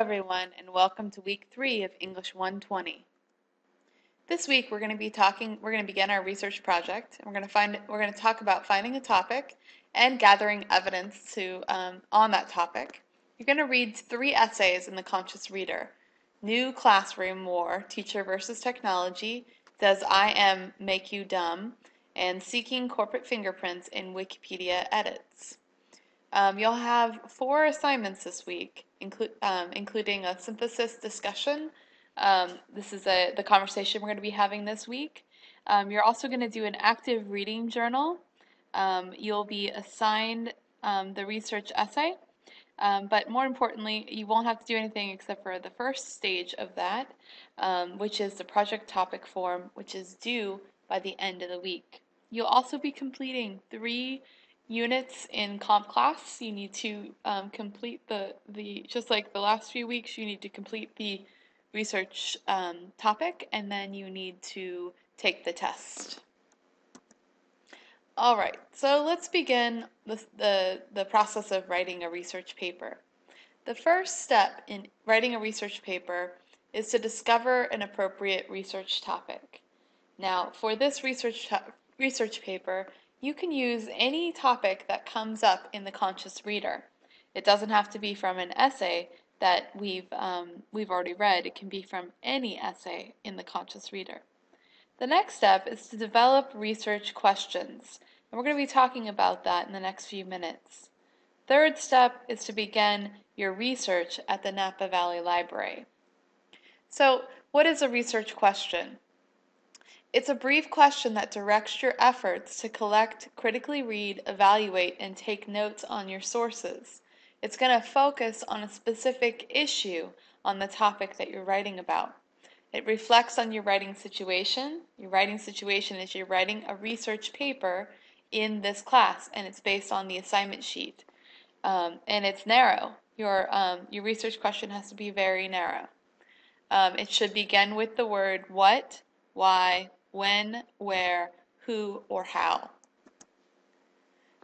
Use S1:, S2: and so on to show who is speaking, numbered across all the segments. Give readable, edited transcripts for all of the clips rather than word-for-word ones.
S1: Everyone, and welcome to week 3 of English 120. This week we're going to begin our research project, and we're going to talk about finding a topic and gathering evidence on that topic. You're going to read 3 essays in the Conscious Reader: New Classroom War, Teacher versus Technology, Does I Make You Dumb, and Seeking Corporate Fingerprints in Wikipedia Edits. You'll have 4 assignments this week, including a synthesis discussion. This is the conversation we're going to be having this week. You're also going to do an active reading journal. You'll be assigned the research essay, but more importantly, you won't have to do anything except for the first stage of that, which is the project topic form, which is due by the end of the week. You'll also be completing 3 units in comp class. You need to complete just like the last few weeks, you need to complete the research topic, and then you need to take the test. All right, so let's begin the process of writing a research paper. The first step in writing a research paper is to discover an appropriate research topic. Now, for this research paper, you can use any topic that comes up in the Conscious Reader. It doesn't have to be from an essay that we've already read. It can be from any essay in the Conscious Reader. The next step is to develop research questions, and we're going to be talking about that in the next few minutes. Third step is to begin your research at the Napa Valley Library. So, what is a research question? It's a brief question that directs your efforts to collect, critically read, evaluate, and take notes on your sources. It's going to focus on a specific issue on the topic that you're writing about. It reflects on your writing situation. Your writing situation is you're writing a research paper in this class, and it's based on the assignment sheet. And it's narrow. Your research question has to be very narrow. It should begin with the word what, why, when, where, who, or how.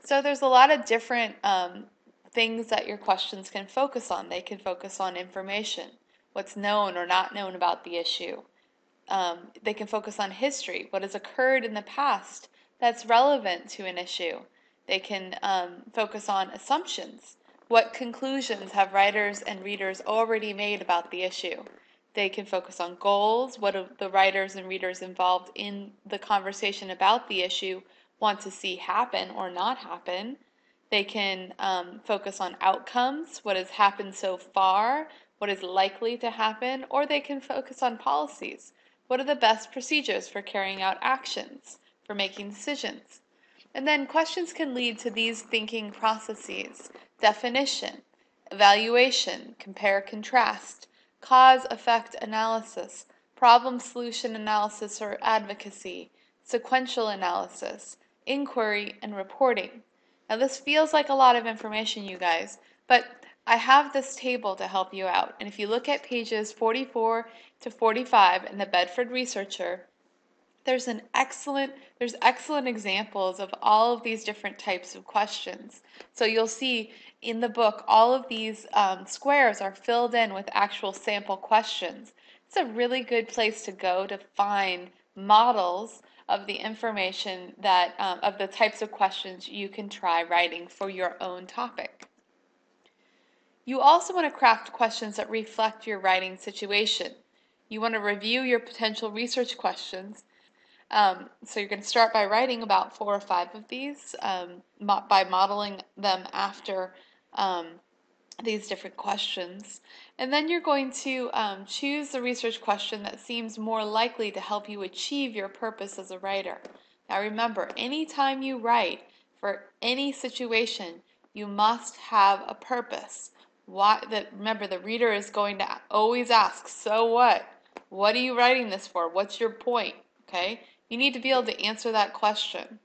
S1: So there's a lot of different things that your questions can focus on. They can focus on information, what's known or not known about the issue. They can focus on history, what has occurred in the past that's relevant to an issue. They can focus on assumptions. What conclusions have writers and readers already made about the issue? They can focus on goals. What do the writers and readers involved in the conversation about the issue want to see happen or not happen? They can focus on outcomes. What has happened so far? What is likely to happen? Or they can focus on policies. What are the best procedures for carrying out actions, for making decisions? And then questions can lead to these thinking processes: definition, evaluation, compare, contrast, cause-effect analysis, problem-solution analysis or advocacy, sequential analysis, inquiry, and reporting. Now this feels like a lot of information, you guys, but I have this table to help you out. And if you look at pages 44 to 45 in the Bedford Researcher, there's excellent examples of all of these different types of questions. So you'll see in the book, all of these squares are filled in with actual sample questions. It's a really good place to go to find models of the information that of the types of questions you can try writing for your own topic. You also want to craft questions that reflect your writing situation. You want to review your potential research questions. So you're going to start by writing about 4 or 5 of these by modeling them after these different questions. And then you're going to choose the research question that seems more likely to help you achieve your purpose as a writer. Now remember, anytime you write for any situation, you must have a purpose. Remember, the reader is going to always ask, so what? What are you writing this for? What's your point? Okay? You need to be able to answer that question.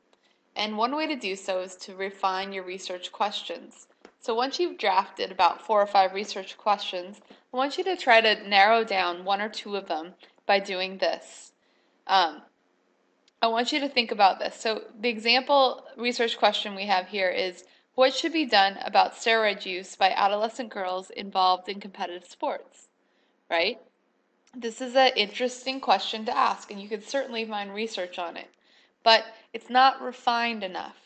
S1: And one way to do so is to refine your research questions. So once you've drafted about 4 or 5 research questions, I want you to try to narrow down 1 or 2 of them by doing this. I want you to think about this. So the example research question we have here is, What should be done about steroid use by adolescent girls involved in competitive sports? Right? This is an interesting question to ask, and you could certainly find research on it, but it's not refined enough.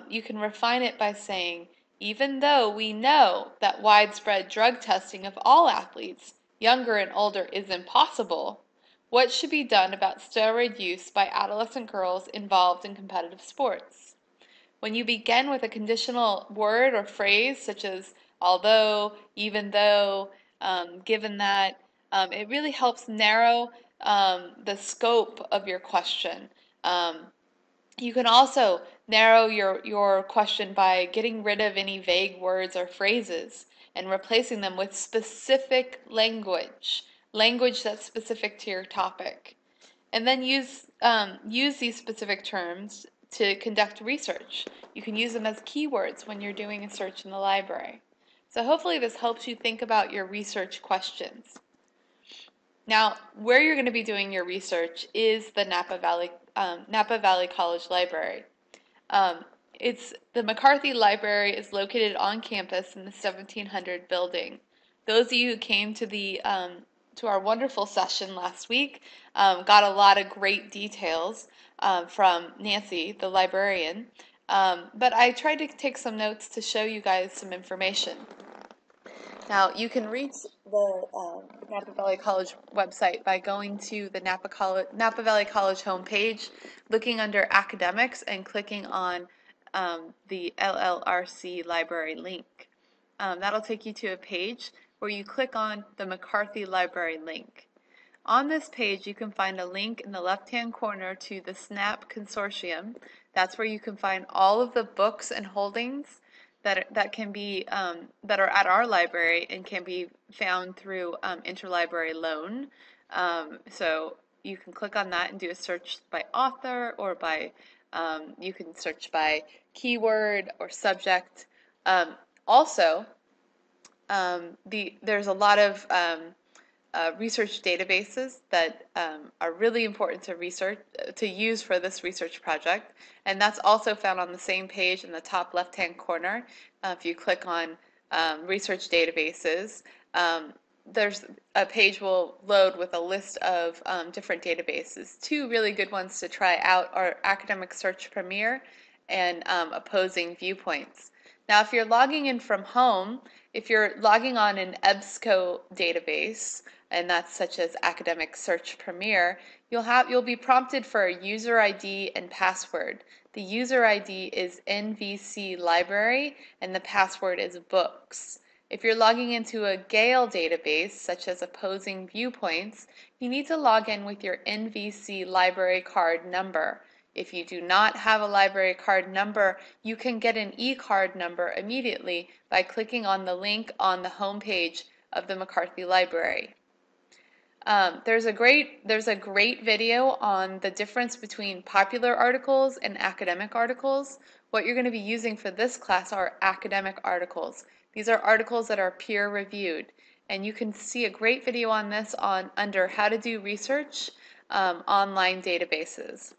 S1: You can refine it by saying, even though we know that widespread drug testing of all athletes, younger and older, is impossible, what should be done about steroid use by adolescent girls involved in competitive sports? When you begin with a conditional word or phrase such as although, even though, given that, it really helps narrow the scope of your question. You can also narrow your question by getting rid of any vague words or phrases and replacing them with specific language that's specific to your topic. And then use these specific terms to conduct research. You can use them as keywords when you're doing a search in the library. So hopefully this helps you think about your research questions. Now, where you're going to be doing your research is the Napa Valley College Library. The McCarthy Library is located on campus in the 1700 building. Those of you who came to our wonderful session last week got a lot of great details from Nancy, the librarian. But I tried to take some notes to show you guys some information. Now, you can reach the Napa Valley College website by going to the Napa Valley College homepage, looking under academics, and clicking on the LLRC library link. That'll take you to a page where you click on the McCarthy Library link. On this page, you can find a link in the left-hand corner to the SNAP Consortium. That's where you can find all of the books and holdings that can be that are at our library and can be found through interlibrary loan. So you can click on that and do a search by author, or by you can search by keyword or subject. Also, there's a lot of research databases that are really important to use for this research project, and that's also found on the same page in the top left-hand corner. If you click on research databases, there's a page will load with a list of different databases. Two really good ones to try out are Academic Search Premier and Opposing Viewpoints. Now, if you're logging in from home, if you're logging on an EBSCO database, and that's such as Academic Search Premier, you'll be prompted for a user ID and password. The user ID is NVC Library, and the password is books. If you're logging into a Gale database, such as Opposing Viewpoints, you need to log in with your NVC library card number. If you do not have a library card number, you can get an e-card number immediately by clicking on the link on the home page of the McCarthy Library. There's a great video on the difference between popular articles and academic articles. What you're going to be using for this class are academic articles. These are articles that are peer reviewed, and you can see a great video on this under How to Do Research online databases.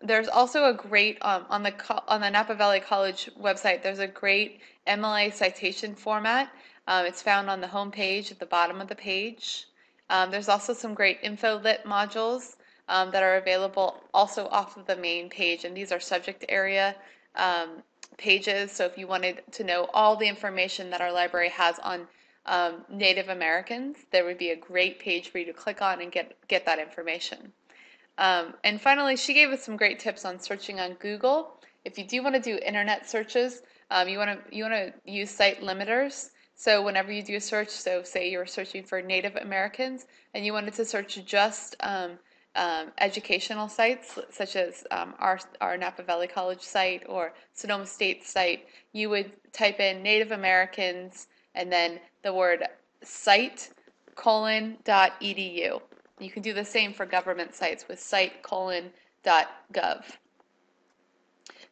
S1: There's also a great on the Napa Valley College website. There's a great MLA citation format. It's found on the home page at the bottom of the page. There's also some great InfoLit modules that are available also off of the main page, and these are subject area pages. So if you wanted to know all the information that our library has on Native Americans, there would be a great page for you to click on and get that information. And finally, she gave us some great tips on searching on Google. If you do want to do internet searches, you want to use site limiters. So whenever you do a search, so say you were searching for Native Americans and you wanted to search just educational sites, such as our Napa Valley College site or Sonoma State site, you would type in Native Americans and then the word site:.edu. You can do the same for government sites with site:.gov.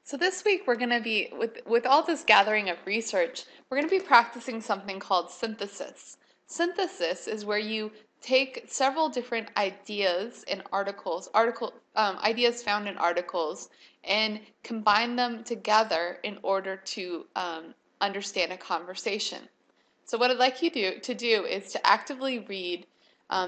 S1: So this week we're going to be, with all this gathering of research, we're going to be practicing something called synthesis. Synthesis is where you take several different ideas in ideas found in articles, and combine them together in order to understand a conversation. So what I'd like you to do is to actively read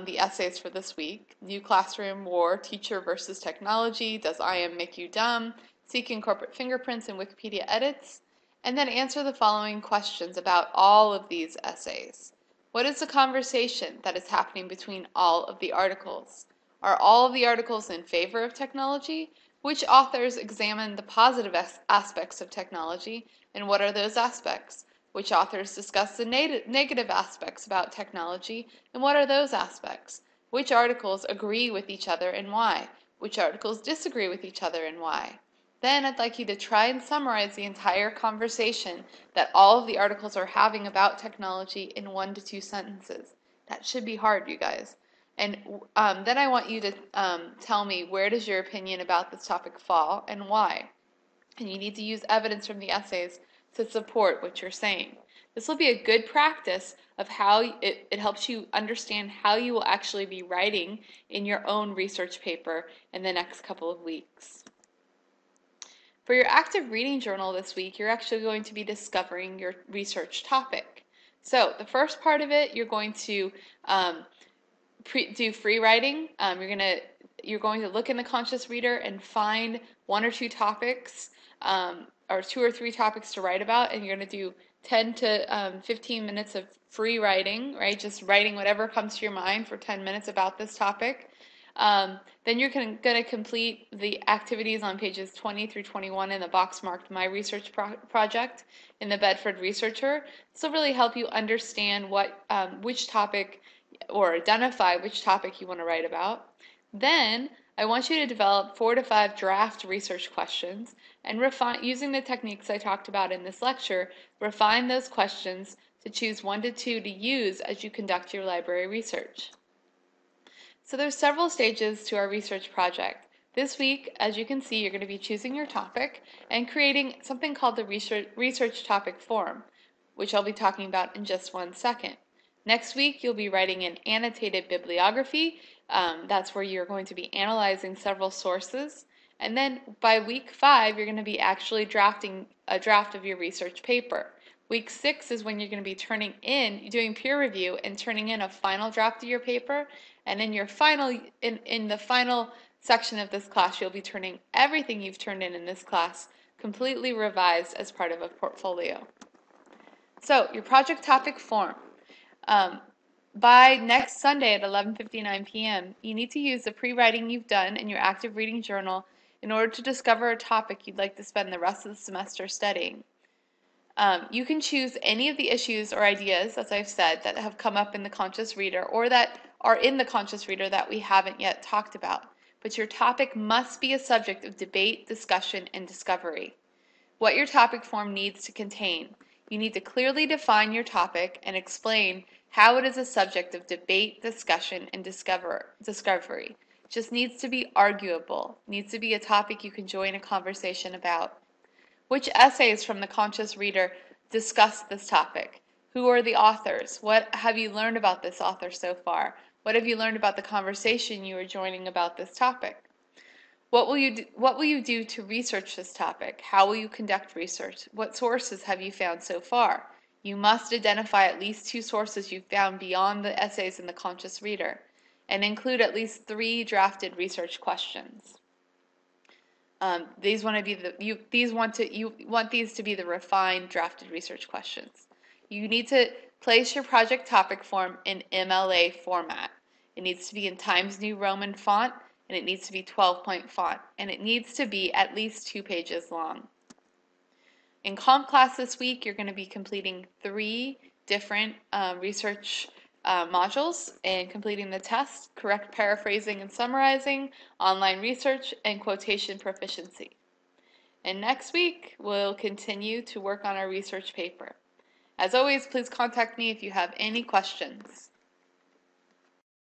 S1: the essays for this week: New Classroom, War, Teacher versus Technology, Does IM Make You Dumb, Seeking Corporate Fingerprints, and Wikipedia Edits, and then answer the following questions about all of these essays. What is the conversation that is happening between all of the articles? Are all of the articles in favor of technology? Which authors examine the positive aspects of technology, and what are those aspects? Which authors discuss the negative aspects about technology, and what are those aspects? Which articles agree with each other and why? Which articles disagree with each other and why? Then I'd like you to try and summarize the entire conversation that all of the articles are having about technology in 1 to 2 sentences. That should be hard, you guys. And then I want you to tell me, where does your opinion about this topic fall and why? And you need to use evidence from the essays to support what you're saying. This will be a good practice of how it helps you understand how you will actually be writing in your own research paper in the next couple of weeks. For your active reading journal this week, you're actually going to be discovering your research topic. So the first part of it, you're going to do free writing. You're going to look in the conscious reader and find 1 or 2 topics, or 2 or 3 topics to write about, and you're going to do 10 to 15 minutes of free writing, right? Just writing whatever comes to your mind for 10 minutes about this topic. Then you're going to complete the activities on pages 20 through 21 in the box marked My Research Project in the Bedford Researcher. This will really help you understand which topic, or identify which topic you want to write about. Then I want you to develop 4 to 5 draft research questions and using the techniques I talked about in this lecture, refine those questions to choose 1 to 2 to use as you conduct your library research. So there's several stages to our research project. This week, as you can see, you're going to be choosing your topic and creating something called the research topic form, which I'll be talking about in just 1 second. Next week, you'll be writing an annotated bibliography. That's where you're going to be analyzing several sources. And then by week 5, you're going to be actually drafting a draft of your research paper. Week 6 is when you're going to be doing peer review and turning in a final draft of your paper. And in the final section of this class, you'll be turning everything you've turned in this class completely revised as part of a portfolio. So your project topic form. By next Sunday at 11:59 p.m., you need to use the pre-writing you've done in your active reading journal in order to discover a topic you'd like to spend the rest of the semester studying. You can choose any of the issues or ideas, as I've said, that have come up in the conscious reader or that are in the conscious reader that we haven't yet talked about. But your topic must be a subject of debate, discussion, and discovery. What your topic form needs to contain. You need to clearly define your topic and explain how it is a subject of debate, discussion, and discovery. It just needs to be arguable. It needs to be a topic you can join a conversation about. Which essays from the conscious reader discuss this topic? Who are the authors? What have you learned about this author so far? What have you learned about the conversation you are joining about this topic? What will you do to research this topic? How will you conduct research? What sources have you found so far? You must identify at least 2 sources you've found beyond the essays in the conscious reader, and include at least 3 drafted research questions. You want these to be the refined drafted research questions. You need to place your project topic form in MLA format. It needs to be in Times New Roman font, and it needs to be 12-point font, and it needs to be at least 2 pages long. In comp class this week, you're going to be completing 3 different research modules and completing the test: correct paraphrasing and summarizing, online research, and quotation proficiency. And next week, we'll continue to work on our research paper. As always, please contact me if you have any questions.